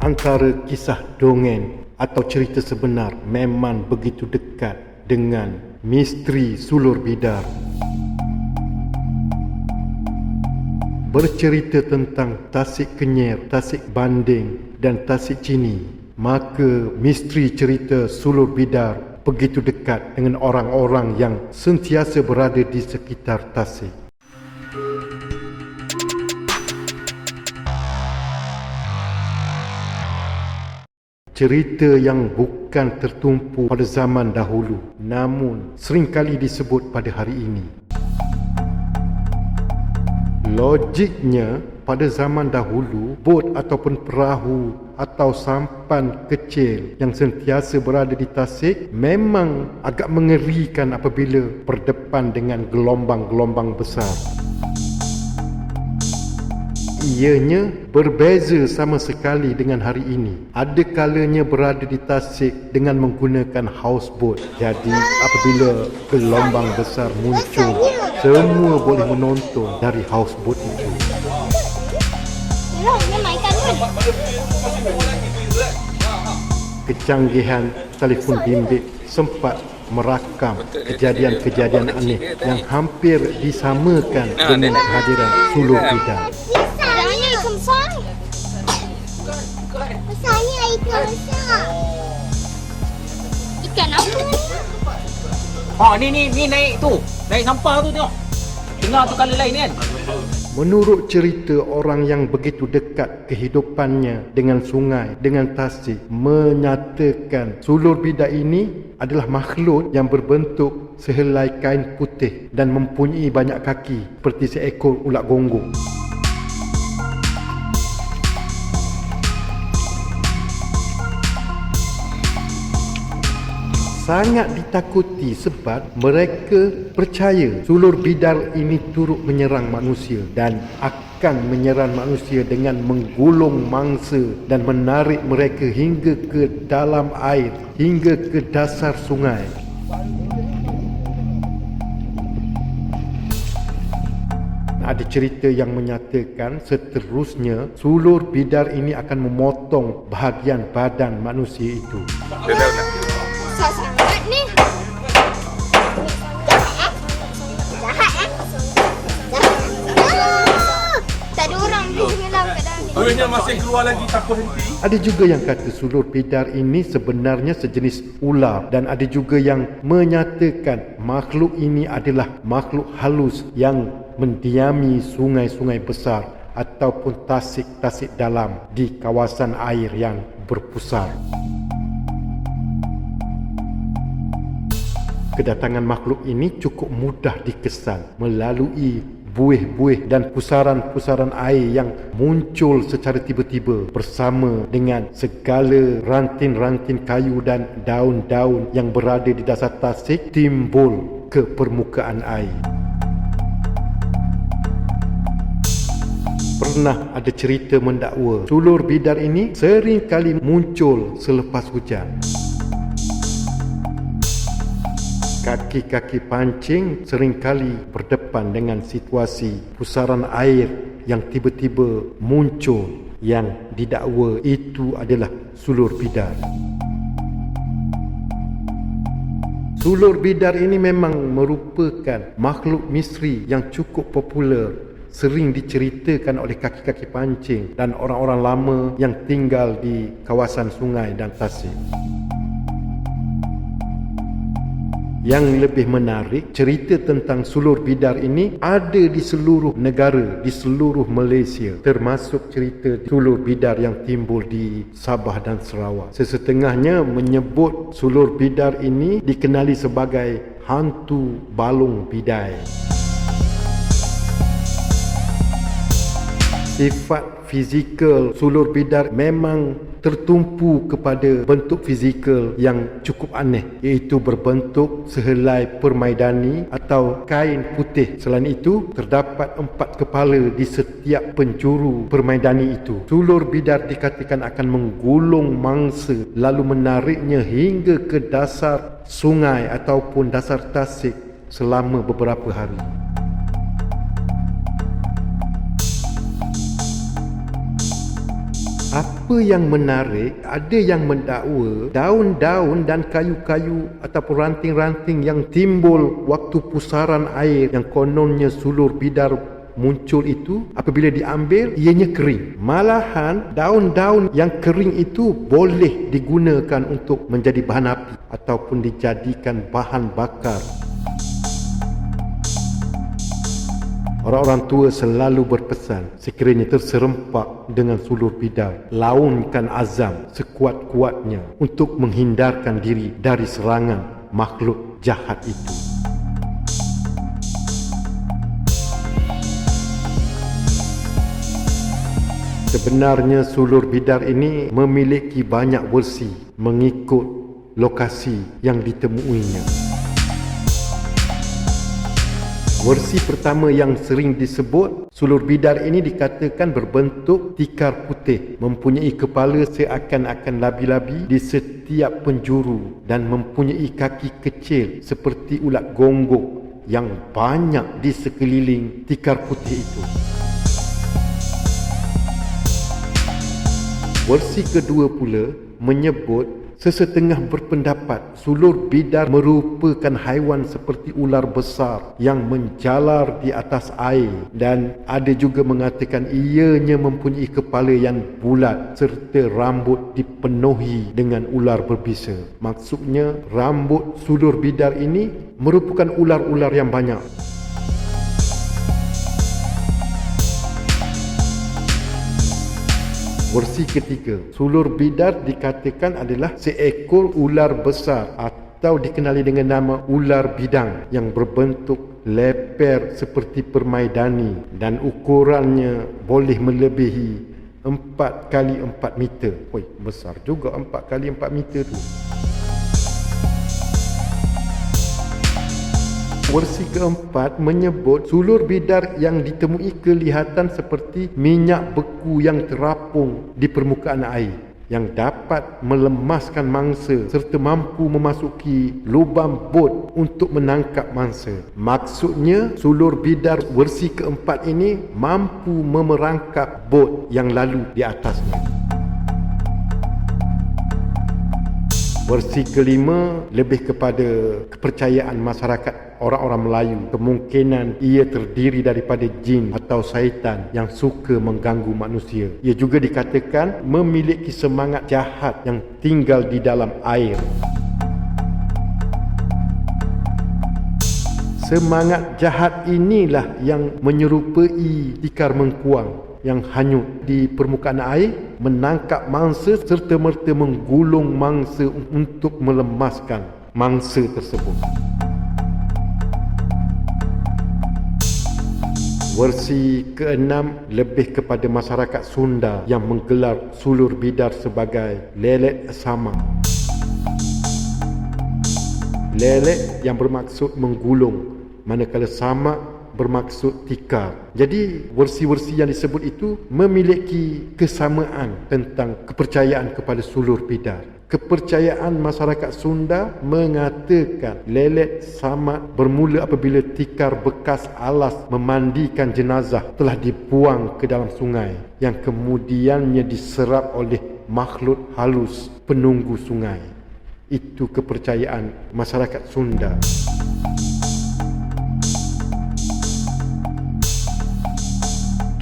Antara kisah dongeng atau cerita sebenar memang begitu dekat dengan misteri Sulur Bidar. Bercerita tentang Tasik Kenyer, Tasik Banding dan Tasik Chini, maka misteri cerita Sulur Bidar begitu dekat dengan orang-orang yang sentiasa berada di sekitar Tasik. Cerita yang bukan tertumpu pada zaman dahulu, namun seringkali disebut pada hari ini. Logiknya, pada zaman dahulu, bot ataupun perahu atau sampan kecil yang sentiasa berada di Tasik memang agak mengerikan apabila berdepan dengan gelombang-gelombang besar. Ianya berbeza sama sekali dengan hari ini. Ada kalanya berada di Tasik dengan menggunakan houseboat. Jadi apabila gelombang besar muncul, semua boleh menonton dari houseboat itu. Kecanggihan telefon bimbit sempat merakam kejadian-kejadian aneh yang hampir disamakan dengan kehadiran Sulur Bidar. Besarnya ikan besar. Ikan apa ni? Oh, ni naik tu. Naik sampah tu tengok. Tengah tu kali lain kan. Menurut cerita orang yang begitu dekat kehidupannya dengan sungai, dengan Tasik, menyatakan Sulur Bidar ini adalah makhluk yang berbentuk sehelai kain putih dan mempunyai banyak kaki seperti seekor ulat gonggong. Sangat ditakuti sebab mereka percaya Sulur Bidar ini turut menyerang manusia dan akan menyerang manusia dengan menggulung mangsa dan menarik mereka hingga ke dalam air, hingga ke dasar sungai. Ada cerita yang menyatakan seterusnya Sulur Bidar ini akan memotong bahagian badan manusia itu. Sangat ni. Jahat. Tak ada orang dia tenggelam kat dalam ni. Duitnya masih keluar lagi tak berhenti. Ada juga yang kata Sulur Bidar ini sebenarnya sejenis ular dan ada juga yang menyatakan makhluk ini adalah makhluk halus yang mendiami sungai-sungai besar ataupun tasik-tasik dalam di kawasan air yang berpusar. Kedatangan makhluk ini cukup mudah dikesan melalui buih-buih dan pusaran-pusaran air yang muncul secara tiba-tiba bersama dengan segala ranting-ranting kayu dan daun-daun yang berada di dasar tasik timbul ke permukaan air. Pernah ada cerita mendakwa Sulur Bidar ini sering kali muncul selepas hujan. Kaki-kaki pancing seringkali berdepan dengan situasi pusaran air yang tiba-tiba muncul yang didakwa itu adalah Sulur Bidar. Sulur Bidar ini memang merupakan makhluk misteri yang cukup popular, sering diceritakan oleh kaki-kaki pancing dan orang-orang lama yang tinggal di kawasan sungai dan tasik. Yang lebih menarik, cerita tentang Sulur Bidar ini ada di seluruh negara, di seluruh Malaysia, termasuk cerita Sulur Bidar yang timbul di Sabah dan Sarawak. Sesetengahnya menyebut Sulur Bidar ini dikenali sebagai hantu balung bidai. Sifat fizikal Sulur Bidar memang tertumpu kepada bentuk fizikal yang cukup aneh, iaitu berbentuk sehelai permaidani atau kain putih. Selain itu, terdapat 4 kepala di setiap penjuru permaidani itu. Sulur Bidar dikatakan akan menggulung mangsa lalu menariknya hingga ke dasar sungai ataupun dasar tasik selama beberapa hari. Apa yang menarik, ada yang mendakwa daun-daun dan kayu-kayu ataupun ranting-ranting yang timbul waktu pusaran air yang kononnya sulur bidar muncul itu, apabila diambil ianya kering. Malahan daun-daun yang kering itu boleh digunakan untuk menjadi bahan api ataupun dijadikan bahan bakar. Orang-orang tua selalu berpesan, sekiranya terserempak dengan sulur bidar, launkan azam sekuat-kuatnya untuk menghindarkan diri dari serangan makhluk jahat itu. Sebenarnya sulur bidar ini memiliki banyak versi mengikut lokasi yang ditemuinya. Versi pertama yang sering disebut, sulur bidar ini dikatakan berbentuk tikar putih, mempunyai kepala seakan-akan labi-labi di setiap penjuru dan mempunyai kaki kecil seperti ulat gonggok yang banyak di sekeliling tikar putih itu. Versi kedua pula menyebut, sesetengah berpendapat sulur bidar merupakan haiwan seperti ular besar yang menjalar di atas air, dan ada juga mengatakan ianya mempunyai kepala yang bulat serta rambut dipenuhi dengan ular berbisa. Maksudnya rambut sulur bidar ini merupakan ular-ular yang banyak. Versi ketiga, sulur bidar dikatakan adalah seekor ular besar atau dikenali dengan nama ular bidang yang berbentuk leper seperti permaidani dan ukurannya boleh melebihi 4 kali 4 meter. Oi, besar juga 4 kali 4 meter tu. Versi keempat menyebut sulur bidar yang ditemui kelihatan seperti minyak beku yang terapung di permukaan air, yang dapat melemaskan mangsa serta mampu memasuki lubang bot untuk menangkap mangsa. Maksudnya sulur bidar versi keempat ini mampu memerangkap bot yang lalu di atasnya. Versi kelima lebih kepada kepercayaan masyarakat orang-orang Melayu. Kemungkinan ia terdiri daripada jin atau syaitan yang suka mengganggu manusia. Ia juga dikatakan memiliki semangat jahat yang tinggal di dalam air. Semangat jahat inilah yang menyerupai tikar mengkuang yang hanyut di permukaan air, menangkap mangsa serta merta menggulung mangsa untuk melemaskan mangsa tersebut. Versi keenam lebih kepada masyarakat Sunda yang menggelar sulur bidar sebagai lelet sama. Lelet yang bermaksud menggulung, manakala sama bermaksud tikar. Jadi versi-versi yang disebut itu memiliki kesamaan tentang kepercayaan kepada sulur bidar. Kepercayaan masyarakat Sunda mengatakan lelet samat bermula apabila tikar bekas alas memandikan jenazah telah dibuang ke dalam sungai yang kemudiannya diserap oleh makhluk halus penunggu sungai. Itu kepercayaan masyarakat Sunda.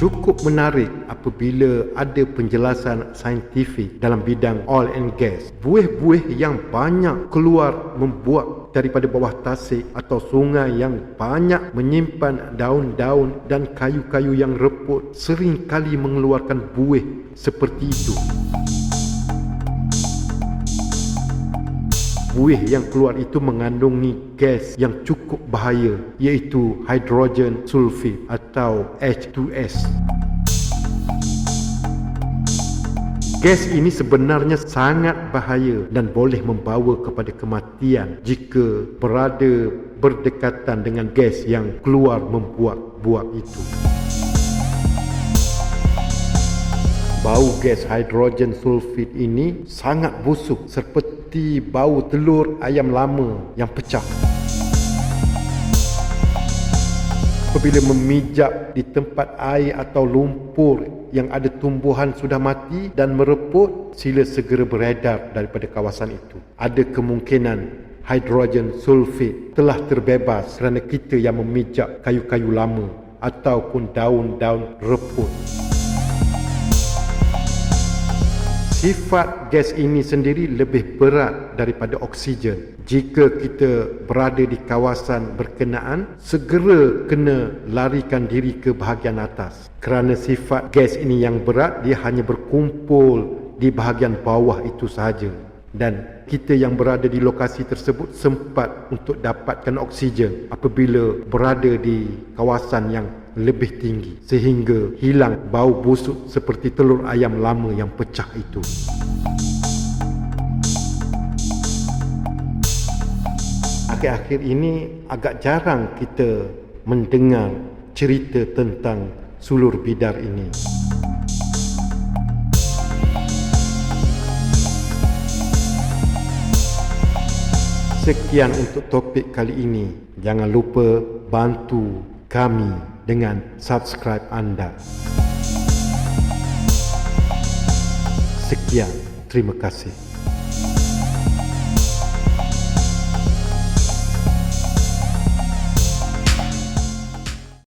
Cukup menarik apabila ada penjelasan saintifik dalam bidang oil and gas. Buih-buih yang banyak keluar membuat daripada bawah tasik atau sungai yang banyak menyimpan daun-daun dan kayu-kayu yang reput sering kali mengeluarkan buih seperti itu. Buih yang keluar itu mengandungi gas yang cukup bahaya, iaitu hydrogen sulfide atau H2S. Gas ini sebenarnya sangat bahaya dan boleh membawa kepada kematian jika berada berdekatan dengan gas yang keluar membuat-buat itu. Bau gas hidrogen sulfid ini sangat busuk seperti bau telur ayam lama yang pecah. Apabila memijak di tempat air atau lumpur yang ada tumbuhan sudah mati dan mereput, sila segera beredar daripada kawasan itu. Ada kemungkinan hidrogen sulfid telah terbebas kerana kita yang memijak kayu-kayu lama ataupun daun-daun reput. Sifat gas ini sendiri lebih berat daripada oksigen. Jika kita berada di kawasan berkenaan, segera kena larikan diri ke bahagian atas. Kerana sifat gas ini yang berat, dia hanya berkumpul di bahagian bawah itu sahaja. Dan kita yang berada di lokasi tersebut sempat untuk dapatkan oksigen apabila berada di kawasan yang lebih tinggi, sehingga hilang bau busuk seperti telur ayam lama yang pecah itu. Akhir-akhir ini agak jarang kita mendengar cerita tentang sulur bidar ini. Sekian untuk topik kali ini. Jangan lupa bantu kami dengan subscribe anda. Sekian, terima kasih.